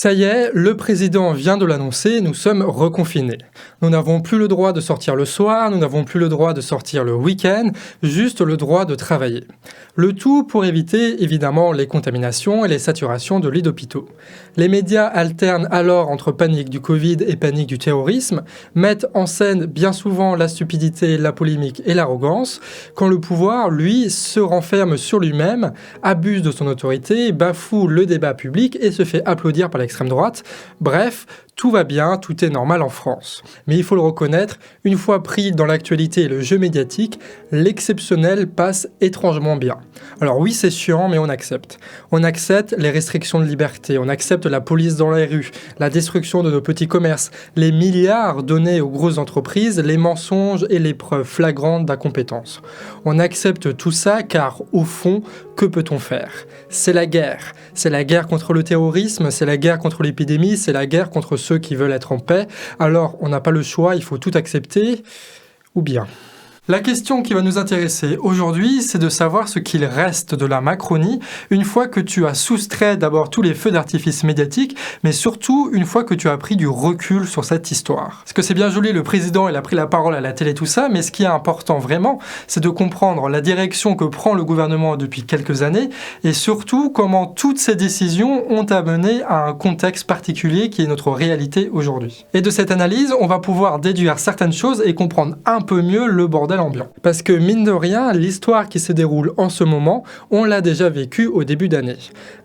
Ça y est, le président vient de l'annoncer, nous sommes reconfinés. Nous n'avons plus le droit de sortir le soir, nous n'avons plus le droit de sortir le week-end, juste le droit de travailler. Le tout pour éviter évidemment les contaminations et les saturations de lits d'hôpitaux. Les médias alternent alors entre panique du Covid et panique du terrorisme, mettent en scène bien souvent la stupidité, la polémique et l'arrogance, quand le pouvoir, lui, se renferme sur lui-même, abuse de son autorité, bafoue le débat public et se fait applaudir par l'extrême droite. Bref, tout va bien, tout est normal en France. Mais il faut le reconnaître, une fois pris dans l'actualité et le jeu médiatique, l'exceptionnel passe étrangement bien. Alors oui, c'est chiant, mais on accepte. On accepte les restrictions de liberté, on accepte la police dans les rues, la destruction de nos petits commerces, les milliards donnés aux grosses entreprises, les mensonges et les preuves flagrantes d'incompétence. On accepte tout ça car, au fond, que peut-on faire ? C'est la guerre. C'est la guerre contre le terrorisme, c'est la guerre contre l'épidémie, c'est la guerre contre ceux qui veulent être en paix. Alors, on n'a pas le choix, il faut tout accepter, ou bien. La question qui va nous intéresser aujourd'hui, c'est de savoir ce qu'il reste de la Macronie une fois que tu as soustrait d'abord tous les feux d'artifice médiatiques, mais surtout une fois que tu as pris du recul sur cette histoire. Parce que c'est bien joli, le président il a pris la parole à la télé, tout ça, mais ce qui est important vraiment, c'est de comprendre la direction que prend le gouvernement depuis quelques années et surtout comment toutes ces décisions ont amené à un contexte particulier qui est notre réalité aujourd'hui. Et de cette analyse, on va pouvoir déduire certaines choses et comprendre un peu mieux le bordel ambiant. Parce que mine de rien, l'histoire qui se déroule en ce moment, on l'a déjà vécue au début d'année.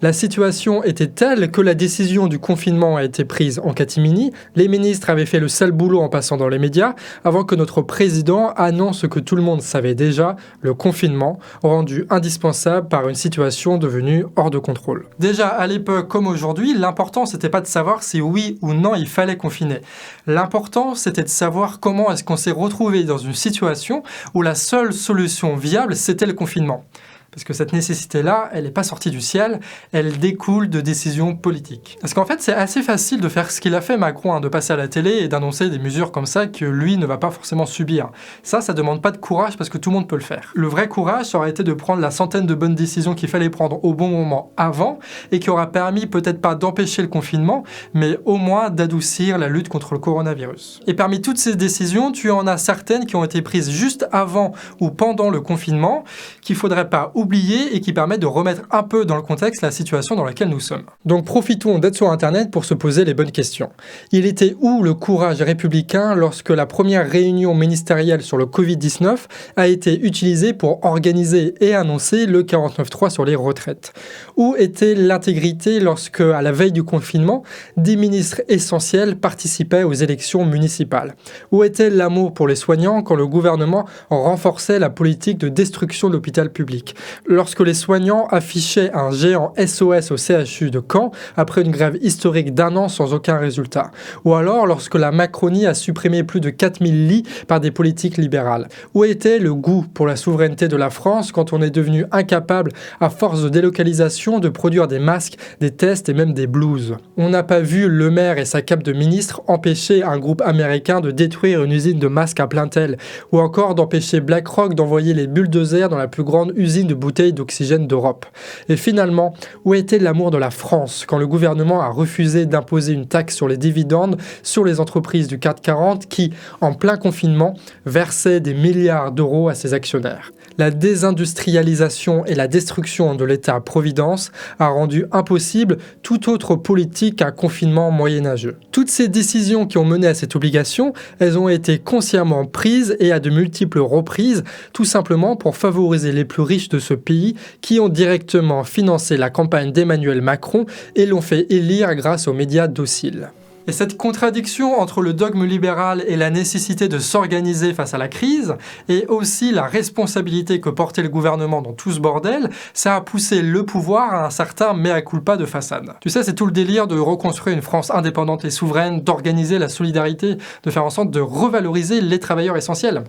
La situation était telle que la décision du confinement a été prise en catimini, les ministres avaient fait le sale boulot en passant dans les médias, avant que notre président annonce ce que tout le monde savait déjà, le confinement, rendu indispensable par une situation devenue hors de contrôle. Déjà à l'époque comme aujourd'hui, l'important c'était pas de savoir si oui ou non il fallait confiner. L'important c'était de savoir comment est-ce qu'on s'est retrouvé dans une situation où la seule solution viable, c'était le confinement. Parce que cette nécessité-là, elle n'est pas sortie du ciel, elle découle de décisions politiques. Parce qu'en fait, c'est assez facile de faire ce qu'il a fait Macron, de passer à la télé et d'annoncer des mesures comme ça que lui ne va pas forcément subir. Ça demande pas de courage parce que tout le monde peut le faire. Le vrai courage, ça aurait été de prendre la centaine de bonnes décisions qu'il fallait prendre au bon moment avant et qui aura permis peut-être pas d'empêcher le confinement, mais au moins d'adoucir la lutte contre le coronavirus. Et parmi toutes ces décisions, tu en as certaines qui ont été prises juste avant ou pendant le confinement, qu'il faudrait pas oublier et qui permettent de remettre un peu dans le contexte la situation dans laquelle nous sommes. Donc profitons d'être sur Internet pour se poser les bonnes questions. Il était où le courage républicain lorsque la première réunion ministérielle sur le Covid-19 a été utilisée pour organiser et annoncer le 49.3 sur les retraites ? Où était l'intégrité lorsque, à la veille du confinement, 10 ministres essentiels participaient aux élections municipales ? Où était l'amour pour les soignants quand le gouvernement renforçait la politique de destruction de l'hôpital public ? Lorsque les soignants affichaient un géant SOS au CHU de Caen après une grève historique d'1 an sans aucun résultat. Ou alors lorsque la Macronie a supprimé plus de 4000 lits par des politiques libérales. Où était le goût pour la souveraineté de la France quand on est devenu incapable, à force de délocalisation, de produire des masques, des tests et même des blouses. On n'a pas vu Le Maire et sa cape de ministre empêcher un groupe américain de détruire une usine de masques à Plaintel, ou encore d'empêcher BlackRock d'envoyer les bulldozers dans la plus grande usine de bouteilles d'oxygène d'Europe. Et finalement, où était l'amour de la France quand le gouvernement a refusé d'imposer une taxe sur les dividendes sur les entreprises du CAC 40 qui, en plein confinement, versaient des milliards d'euros à ses actionnaires ? La désindustrialisation et la destruction de l'État-providence a rendu impossible toute autre politique qu'un confinement moyenâgeux. Toutes ces décisions qui ont mené à cette obligation, elles ont été consciemment prises et à de multiples reprises, tout simplement pour favoriser les plus riches de ce pays qui ont directement financé la campagne d'Emmanuel Macron et l'ont fait élire grâce aux médias dociles. Et cette contradiction entre le dogme libéral et la nécessité de s'organiser face à la crise, et aussi la responsabilité que portait le gouvernement dans tout ce bordel, ça a poussé le pouvoir à un certain mea culpa de façade. Tu sais, c'est tout le délire de reconstruire une France indépendante et souveraine, d'organiser la solidarité, de faire en sorte de revaloriser les travailleurs essentiels.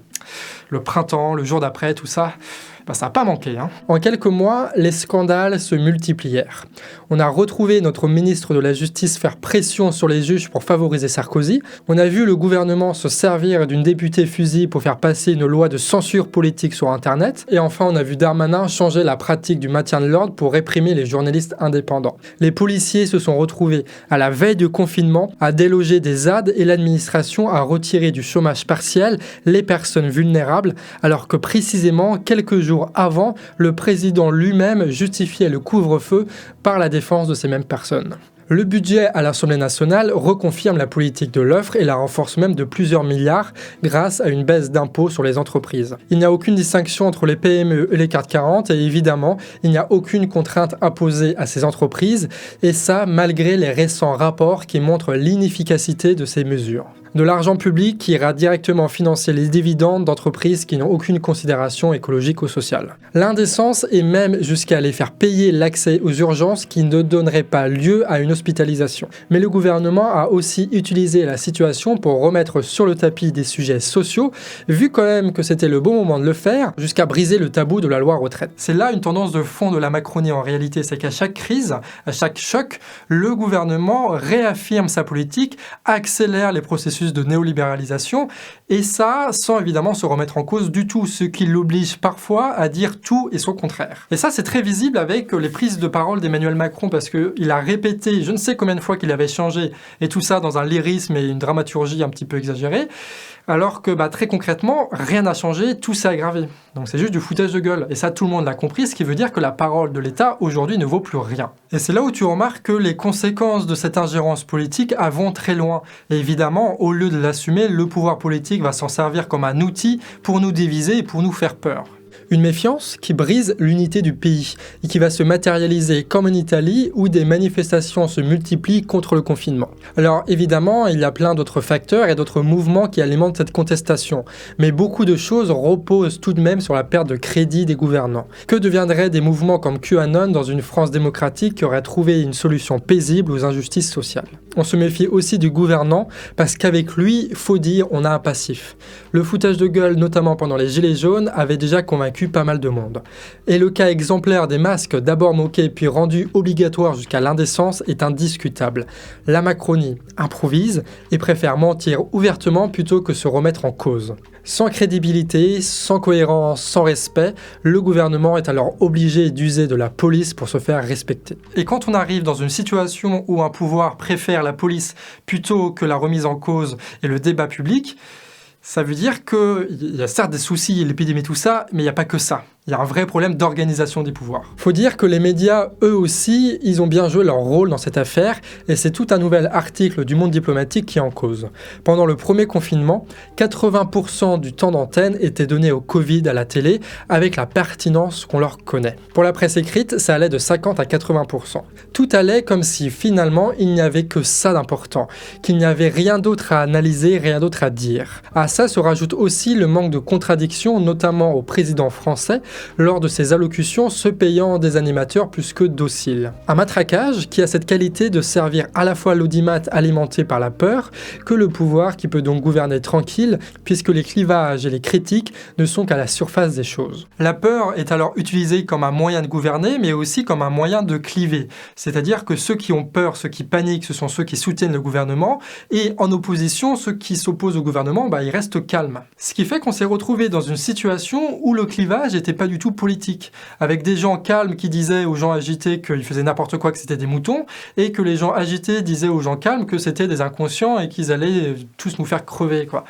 Le printemps, le jour d'après, tout ça... Ça n'a pas manqué. En quelques mois, les scandales se multiplièrent. On a retrouvé notre ministre de la Justice faire pression sur les juges pour favoriser Sarkozy. On a vu le gouvernement se servir d'une députée fusil pour faire passer une loi de censure politique sur Internet. Et enfin, on a vu Darmanin changer la pratique du maintien de l'ordre pour réprimer les journalistes indépendants. Les policiers se sont retrouvés à la veille du confinement à déloger des ZAD et l'administration a retiré du chômage partiel les personnes vulnérables, alors que précisément quelques jours avant, le président lui-même justifiait le couvre-feu par la défense de ces mêmes personnes. Le budget à l'Assemblée nationale reconfirme la politique de l'offre et la renforce même de plusieurs milliards grâce à une baisse d'impôts sur les entreprises. Il n'y a aucune distinction entre les PME et les 440 et évidemment, il n'y a aucune contrainte imposée à ces entreprises et ça malgré les récents rapports qui montrent l'inefficacité de ces mesures. De l'argent public qui ira directement financer les dividendes d'entreprises qui n'ont aucune considération écologique ou sociale. L'indécence est même jusqu'à les faire payer l'accès aux urgences qui ne donnerait pas lieu à une hospitalisation. Mais le gouvernement a aussi utilisé la situation pour remettre sur le tapis des sujets sociaux, vu quand même que c'était le bon moment de le faire, jusqu'à briser le tabou de la loi retraite. C'est là une tendance de fond de la Macronie en réalité, c'est qu'à chaque crise, à chaque choc, le gouvernement réaffirme sa politique, accélère les processus de néolibéralisation, et ça sans évidemment se remettre en cause du tout, ce qui l'oblige parfois à dire tout et son contraire. Et ça c'est très visible avec les prises de parole d'Emmanuel Macron, parce qu'il a répété je ne sais combien de fois qu'il avait changé, et tout ça dans un lyrisme et une dramaturgie un petit peu exagérée, alors que très concrètement, rien n'a changé, tout s'est aggravé. Donc c'est juste du foutage de gueule. Et ça, tout le monde l'a compris, ce qui veut dire que la parole de l'État, aujourd'hui, ne vaut plus rien. Et c'est là où tu remarques que les conséquences de cette ingérence politique vont très loin. Et évidemment, au lieu de l'assumer, le pouvoir politique va s'en servir comme un outil pour nous diviser et pour nous faire peur. Une méfiance qui brise l'unité du pays et qui va se matérialiser comme en Italie où des manifestations se multiplient contre le confinement. Alors évidemment, il y a plein d'autres facteurs et d'autres mouvements qui alimentent cette contestation, mais beaucoup de choses reposent tout de même sur la perte de crédit des gouvernants. Que deviendraient des mouvements comme QAnon dans une France démocratique qui aurait trouvé une solution paisible aux injustices sociales? On se méfie aussi du gouvernant parce qu'avec lui, faut dire, on a un passif. Le foutage de gueule, notamment pendant les Gilets jaunes, avait déjà convaincu pas mal de monde. Et le cas exemplaire des masques, d'abord moqués puis rendus obligatoires jusqu'à l'indécence, est indiscutable. La Macronie improvise et préfère mentir ouvertement plutôt que se remettre en cause. Sans crédibilité, sans cohérence, sans respect, le gouvernement est alors obligé d'user de la police pour se faire respecter. Et quand on arrive dans une situation où un pouvoir préfère la police plutôt que la remise en cause et le débat public, ça veut dire qu'il y a certes des soucis, l'épidémie, tout ça, mais il n'y a pas que ça. Il y a un vrai problème d'organisation des pouvoirs. Faut dire que les médias, eux aussi, ils ont bien joué leur rôle dans cette affaire, et c'est tout un nouvel article du Monde diplomatique qui est en cause. Pendant le premier confinement, 80% du temps d'antenne était donné au Covid à la télé, avec la pertinence qu'on leur connaît. Pour la presse écrite, ça allait de 50 à 80%. Tout allait comme si finalement il n'y avait que ça d'important, qu'il n'y avait rien d'autre à analyser, rien d'autre à dire. À ça se rajoute aussi le manque de contradiction, notamment au président français, lors de ses allocutions se payant des animateurs plus que dociles. Un matraquage qui a cette qualité de servir à la fois l'audimat alimenté par la peur que le pouvoir qui peut donc gouverner tranquille puisque les clivages et les critiques ne sont qu'à la surface des choses. La peur est alors utilisée comme un moyen de gouverner mais aussi comme un moyen de cliver. C'est-à-dire que ceux qui ont peur, ceux qui paniquent, ce sont ceux qui soutiennent le gouvernement et en opposition, ceux qui s'opposent au gouvernement, ils restent calmes. Ce qui fait qu'on s'est retrouvé dans une situation où le clivage était pas du tout politique, avec des gens calmes qui disaient aux gens agités qu'ils faisaient n'importe quoi, que c'était des moutons, et que les gens agités disaient aux gens calmes que c'était des inconscients et qu'ils allaient tous nous faire crever, quoi.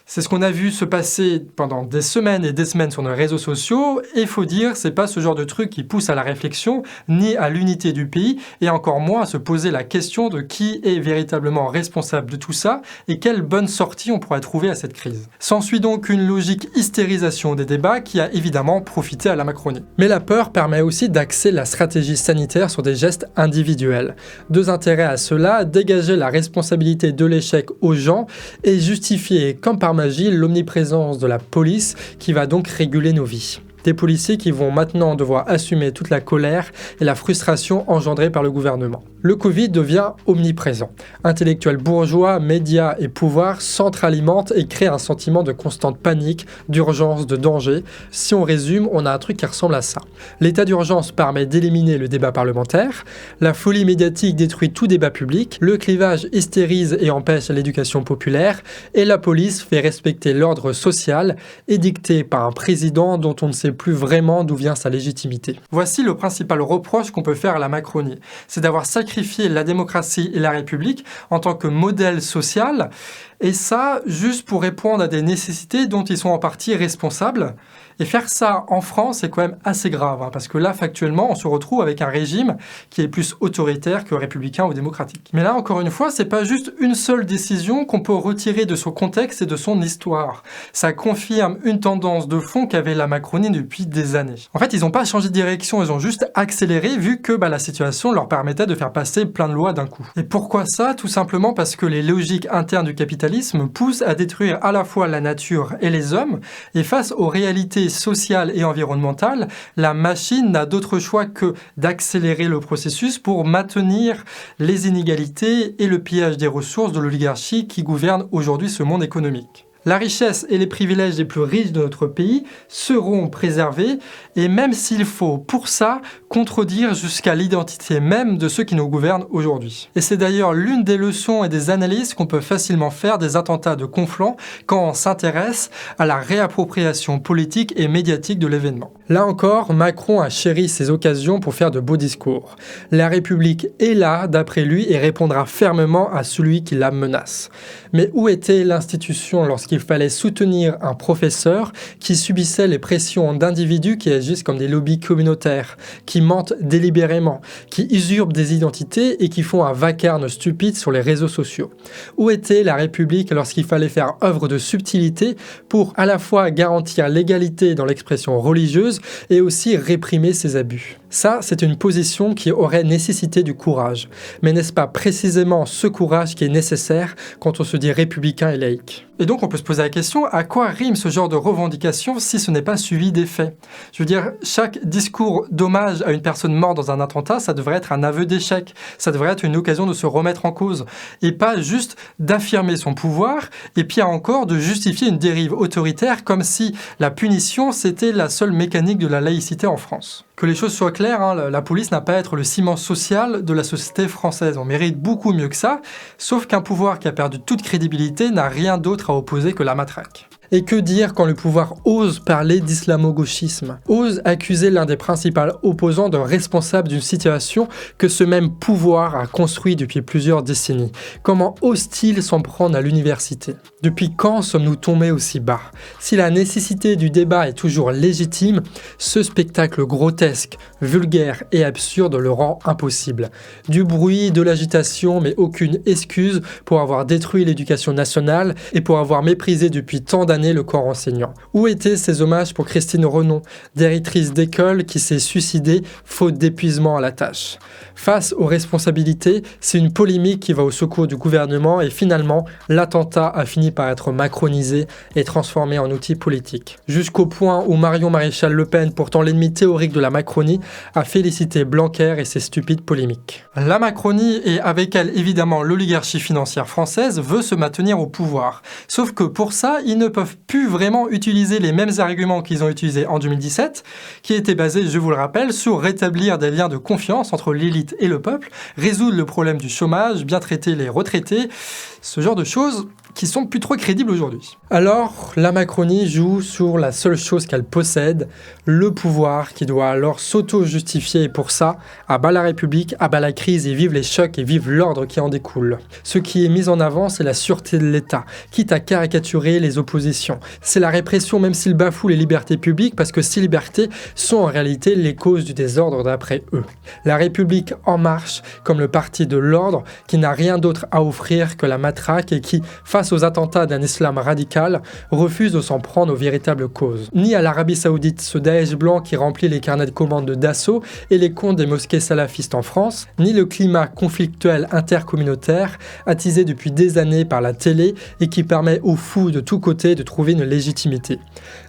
C'est ce qu'on a vu se passer pendant des semaines et des semaines sur nos réseaux sociaux, et il faut dire, c'est pas ce genre de truc qui pousse à la réflexion, ni à l'unité du pays, et encore moins à se poser la question de qui est véritablement responsable de tout ça, et quelle bonne sortie on pourrait trouver à cette crise. S'ensuit donc une logique hystérisation des débats qui a évidemment profité à la Macronie. Mais la peur permet aussi d'axer la stratégie sanitaire sur des gestes individuels. Deux intérêts à cela, dégager la responsabilité de l'échec aux gens, et justifier, comme par magie, l'omniprésence de la police qui va donc réguler nos vies. Des policiers qui vont maintenant devoir assumer toute la colère et la frustration engendrée par le gouvernement. Le Covid devient omniprésent. Intellectuels bourgeois, médias et pouvoirs s'entre-alimentent et créent un sentiment de constante panique, d'urgence, de danger. Si on résume, on a un truc qui ressemble à ça. L'état d'urgence permet d'éliminer le débat parlementaire, la folie médiatique détruit tout débat public, le clivage hystérise et empêche l'éducation populaire, et la police fait respecter l'ordre social édicté par un président dont on ne sait plus vraiment d'où vient sa légitimité. Voici le principal reproche qu'on peut faire à la Macronie, c'est d'avoir sacrifié la démocratie et la République en tant que modèle social, et ça juste pour répondre à des nécessités dont ils sont en partie responsables. Et faire ça en France, c'est quand même assez grave, parce que là, factuellement, on se retrouve avec un régime qui est plus autoritaire que républicain ou démocratique. Mais là, encore une fois, c'est pas juste une seule décision qu'on peut retirer de son contexte et de son histoire. Ça confirme une tendance de fond qu'avait la Macronie depuis des années. En fait, ils n'ont pas changé de direction, ils ont juste accéléré vu que la situation leur permettait de faire passer plein de lois d'un coup. Et pourquoi ça? Tout simplement parce que les logiques internes du capitalisme poussent à détruire à la fois la nature et les hommes, et face aux réalités sociale et environnementale, la machine n'a d'autre choix que d'accélérer le processus pour maintenir les inégalités et le pillage des ressources de l'oligarchie qui gouverne aujourd'hui ce monde économique. La richesse et les privilèges les plus riches de notre pays seront préservés, et même s'il faut pour ça contredire jusqu'à l'identité même de ceux qui nous gouvernent aujourd'hui. Et c'est d'ailleurs l'une des leçons et des analyses qu'on peut facilement faire des attentats de Conflans quand on s'intéresse à la réappropriation politique et médiatique de l'événement. Là encore, Macron a chéri ses occasions pour faire de beaux discours. La République est là, d'après lui, et répondra fermement à celui qui la menace. Mais où était l'institution lorsqu'il fallait soutenir un professeur qui subissait les pressions d'individus qui agissent comme des lobbies communautaires, qui mentent délibérément, qui usurpent des identités et qui font un vacarme stupide sur les réseaux sociaux? Où était la République lorsqu'il fallait faire œuvre de subtilité pour à la fois garantir l'égalité dans l'expression religieuse et aussi réprimer ses abus? Ça, c'est une position qui aurait nécessité du courage. Mais n'est-ce pas précisément ce courage qui est nécessaire quand on se dit républicain et laïque? Et donc on peut se poser la question, à quoi rime ce genre de revendication si ce n'est pas suivi des faits? Je veux dire, chaque discours d'hommage à une personne morte dans un attentat, ça devrait être un aveu d'échec, ça devrait être une occasion de se remettre en cause, et pas juste d'affirmer son pouvoir, et pire encore de justifier une dérive autoritaire comme si la punition c'était la seule mécanique de la laïcité en France. Que les choses soient claires, la police n'a pas à être le ciment social de la société française. On mérite beaucoup mieux que ça, sauf qu'un pouvoir qui a perdu toute crédibilité n'a rien d'autre à opposer que la matraque. Et que dire quand le pouvoir ose parler d'islamo-gauchisme, ose accuser l'un des principaux opposants de responsable d'une situation que ce même pouvoir a construit depuis plusieurs décennies? Comment ose-t-il s'en prendre à l'université? Depuis quand sommes-nous tombés aussi bas? Si la nécessité du débat est toujours légitime, ce spectacle grotesque, vulgaire et absurde le rend impossible. Du bruit, de l'agitation, mais aucune excuse pour avoir détruit l'éducation nationale et pour avoir méprisé depuis tant d'années le corps enseignant. Où étaient ces hommages pour Christine Renon, directrice d'école qui s'est suicidée faute d'épuisement à la tâche? Face aux responsabilités, c'est une polémique qui va au secours du gouvernement et finalement, l'attentat a fini par être macronisé et transformé en outil politique. Jusqu'au point où Marion Maréchal Le Pen, pourtant l'ennemi théorique de la Macronie, a félicité Blanquer et ses stupides polémiques. La Macronie et avec elle évidemment l'oligarchie financière française veut se maintenir au pouvoir. Sauf que pour ça, ils ne peuvent plus vraiment utiliser les mêmes arguments qu'ils ont utilisés en 2017, qui étaient basés, je vous le rappelle, sur rétablir des liens de confiance entre l'élite et le peuple, résoudre le problème du chômage, bien traiter les retraités, ce genre de choses qui sont plus trop crédibles aujourd'hui. Alors, la Macronie joue sur la seule chose qu'elle possède, le pouvoir, qui doit alors s'auto-justifier, et pour ça, à bas la République, à bas la crise, et vive les chocs, et vive l'ordre qui en découle. Ce qui est mis en avant, c'est la sûreté de l'État, quitte à caricaturer les oppositions. C'est la répression, même s'ils bafouent les libertés publiques, parce que ces libertés sont en réalité les causes du désordre d'après eux. La République en marche, comme le parti de l'ordre, qui n'a rien d'autre à offrir que la matraque, et qui, face face aux attentats d'un islam radical, refuse de s'en prendre aux véritables causes. Ni à l'Arabie Saoudite, ce Daesh blanc qui remplit les carnets de commandes de Dassault et les comptes des mosquées salafistes en France, ni le climat conflictuel intercommunautaire attisé depuis des années par la télé et qui permet aux fous de tous côtés de trouver une légitimité.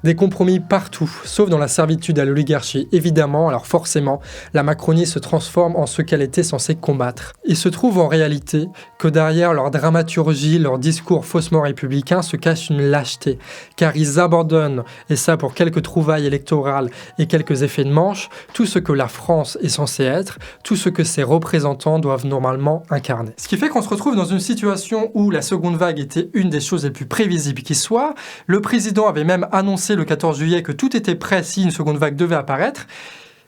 Des compromis partout, sauf dans la servitude à l'oligarchie, évidemment, alors forcément, la Macronie se transforme en ce qu'elle était censée combattre. Il se trouve en réalité que derrière leur dramaturgie, leur discours faussement républicain se cache une lâcheté, car ils abandonnent, et ça pour quelques trouvailles électorales et quelques effets de manche, tout ce que la France est censée être, tout ce que ses représentants doivent normalement incarner. Ce qui fait qu'on se retrouve dans une situation où la seconde vague était une des choses les plus prévisibles qui soit. Le président avait même annoncé le 14 juillet que tout était prêt si une seconde vague devait apparaître.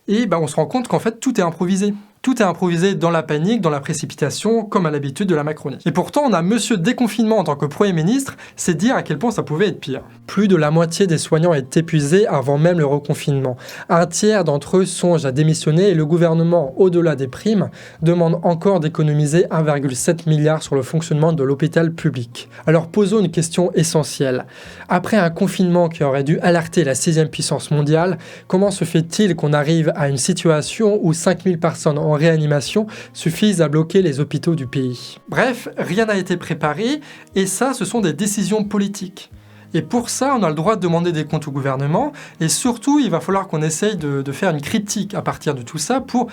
Et on se rend compte qu'en fait, tout est improvisé. Tout est improvisé dans la panique, dans la précipitation, comme à l'habitude de la Macronie. Et pourtant, on a Monsieur Déconfinement en tant que Premier ministre, c'est dire à quel point ça pouvait être pire. Plus de la moitié des soignants est épuisée avant même le reconfinement. Un tiers d'entre eux songent à démissionner et le gouvernement, au-delà des primes, demande encore d'économiser 1,7 milliard sur le fonctionnement de l'hôpital public. Alors posons une question essentielle. Après un confinement qui aurait dû alerter la 6e puissance mondiale, comment se fait-il qu'on arrive à une situation où 5000 personnes en réanimation suffisent à bloquer les hôpitaux du pays? Bref, rien n'a été préparé, et ça, ce sont des décisions politiques. Et pour ça, on a le droit de demander des comptes au gouvernement, et surtout, il va falloir qu'on essaye de faire une critique à partir de tout ça pour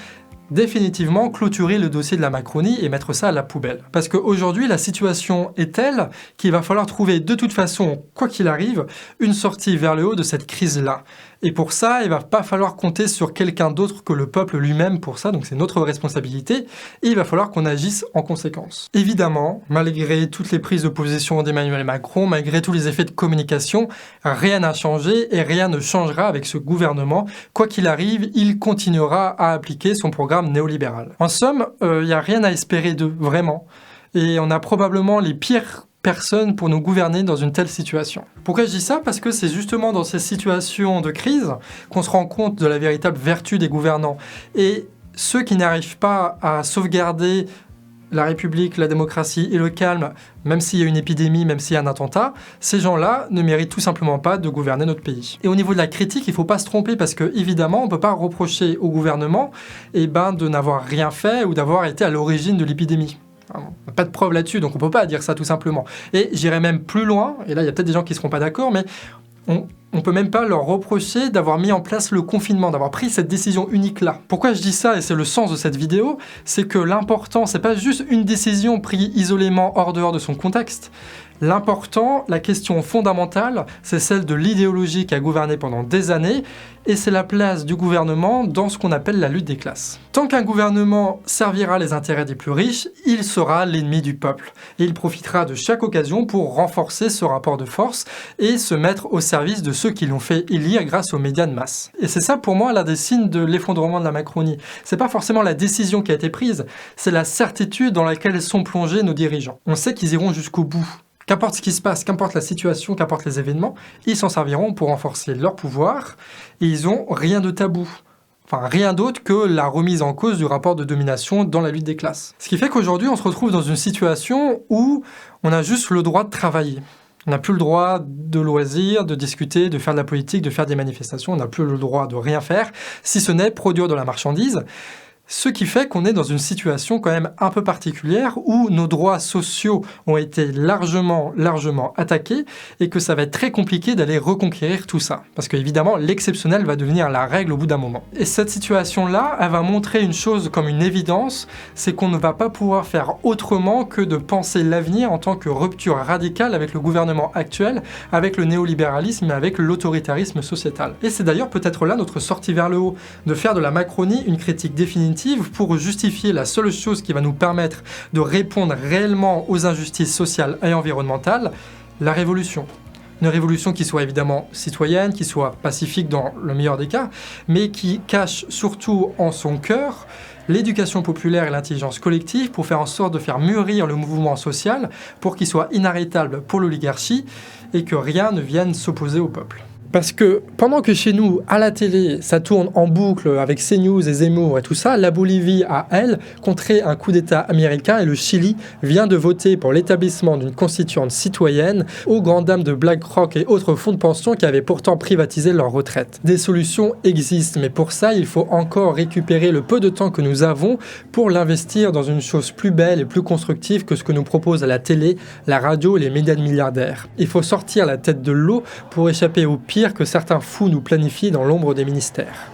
définitivement clôturer le dossier de la Macronie et mettre ça à la poubelle. Parce qu'aujourd'hui, la situation est telle qu'il va falloir trouver de toute façon, quoi qu'il arrive, une sortie vers le haut de cette crise-là. Et pour ça, il va pas falloir compter sur quelqu'un d'autre que le peuple lui-même pour ça, donc c'est notre responsabilité, et il va falloir qu'on agisse en conséquence. Évidemment, malgré toutes les prises de position d'Emmanuel Macron, malgré tous les effets de communication, rien n'a changé et rien ne changera avec ce gouvernement. Quoi qu'il arrive, il continuera à appliquer son programme néolibéral. En somme, il n'y a rien à espérer d'eux, vraiment. Et on a probablement les pires personnes pour nous gouverner dans une telle situation. Pourquoi je dis ça? Parce que c'est justement dans ces situations de crise qu'on se rend compte de la véritable vertu des gouvernants. Et ceux qui n'arrivent pas à sauvegarder la République, la démocratie et le calme, même s'il y a une épidémie, même s'il y a un attentat, ces gens-là ne méritent tout simplement pas de gouverner notre pays. Et au niveau de la critique, il ne faut pas se tromper parce que, évidemment, on ne peut pas reprocher au gouvernement de n'avoir rien fait ou d'avoir été à l'origine de l'épidémie. On n'a pas de preuve là-dessus, donc on ne peut pas dire ça tout simplement. Et j'irai même plus loin, et là il y a peut-être des gens qui ne seront pas d'accord, mais on ne peut même pas leur reprocher d'avoir mis en place le confinement, d'avoir pris cette décision unique-là. Pourquoi je dis ça, et c'est le sens de cette vidéo, c'est que l'important, c'est pas juste une décision prise isolément hors dehors de son contexte. L'important, la question fondamentale, c'est celle de l'idéologie qui a gouverné pendant des années, et c'est la place du gouvernement dans ce qu'on appelle la lutte des classes. Tant qu'un gouvernement servira les intérêts des plus riches, il sera l'ennemi du peuple, et il profitera de chaque occasion pour renforcer ce rapport de force et se mettre au service de ceux qui l'ont fait élire grâce aux médias de masse. Et c'est ça pour moi l'un des signes de l'effondrement de la Macronie. C'est pas forcément la décision qui a été prise, c'est la certitude dans laquelle sont plongés nos dirigeants. On sait qu'ils iront jusqu'au bout. Qu'importe ce qui se passe, qu'importe la situation, qu'importe les événements, ils s'en serviront pour renforcer leur pouvoir et ils n'ont rien de tabou. Enfin, rien d'autre que la remise en cause du rapport de domination dans la lutte des classes. Ce qui fait qu'aujourd'hui, on se retrouve dans une situation où on a juste le droit de travailler. On n'a plus le droit de loisirs, de discuter, de faire de la politique, de faire des manifestations. On n'a plus le droit de rien faire, si ce n'est produire de la marchandise. Ce qui fait qu'on est dans une situation quand même un peu particulière où nos droits sociaux ont été largement attaqués et que ça va être très compliqué d'aller reconquérir tout ça. Parce qu'évidemment, l'exceptionnel va devenir la règle au bout d'un moment. Et cette situation-là, elle va montrer une chose comme une évidence, c'est qu'on ne va pas pouvoir faire autrement que de penser l'avenir en tant que rupture radicale avec le gouvernement actuel, avec le néolibéralisme et avec l'autoritarisme sociétal. Et c'est d'ailleurs peut-être là notre sortie vers le haut, de faire de la Macronie une critique définitive pour justifier la seule chose qui va nous permettre de répondre réellement aux injustices sociales et environnementales, la révolution. Une révolution qui soit évidemment citoyenne, qui soit pacifique dans le meilleur des cas, mais qui cache surtout en son cœur l'éducation populaire et l'intelligence collective pour faire en sorte de faire mûrir le mouvement social pour qu'il soit inarrêtable pour l'oligarchie et que rien ne vienne s'opposer au peuple. Parce que pendant que chez nous, à la télé, ça tourne en boucle avec CNews et Zemmour et tout ça, la Bolivie a, elle, contré un coup d'État américain et le Chili vient de voter pour l'établissement d'une constituante citoyenne aux grandes dames de BlackRock et autres fonds de pension qui avaient pourtant privatisé leurs retraites. Des solutions existent, mais pour ça, il faut encore récupérer le peu de temps que nous avons pour l'investir dans une chose plus belle et plus constructive que ce que nous propose la télé, la radio et les médias de milliardaires. Il faut sortir la tête de l'eau pour échapper au pire que certains fous nous planifient dans l'ombre des ministères.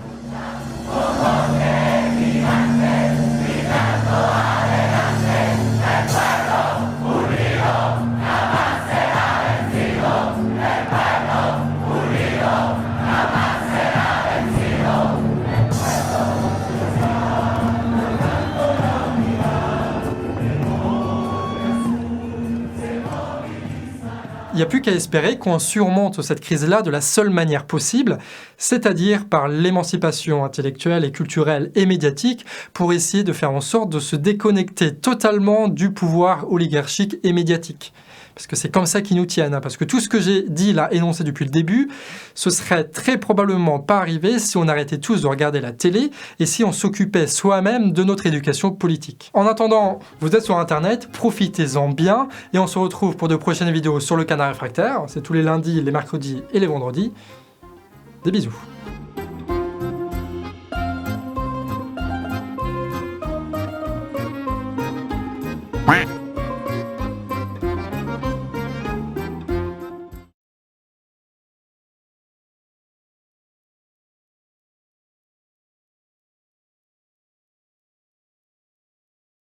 Il n'y a plus qu'à espérer qu'on surmonte cette crise-là de la seule manière possible, c'est-à-dire par l'émancipation intellectuelle et culturelle et médiatique, pour essayer de faire en sorte de se déconnecter totalement du pouvoir oligarchique et médiatique. Parce que c'est comme ça qu'ils nous tiennent. Parce que tout ce que j'ai dit là, énoncé depuis le début, ce serait très probablement pas arrivé si on arrêtait tous de regarder la télé et si on s'occupait soi-même de notre éducation politique. En attendant, vous êtes sur Internet, profitez-en bien et on se retrouve pour de prochaines vidéos sur le Canard Réfractaire. C'est tous les lundis, les mercredis et les vendredis. Des bisous. Quack.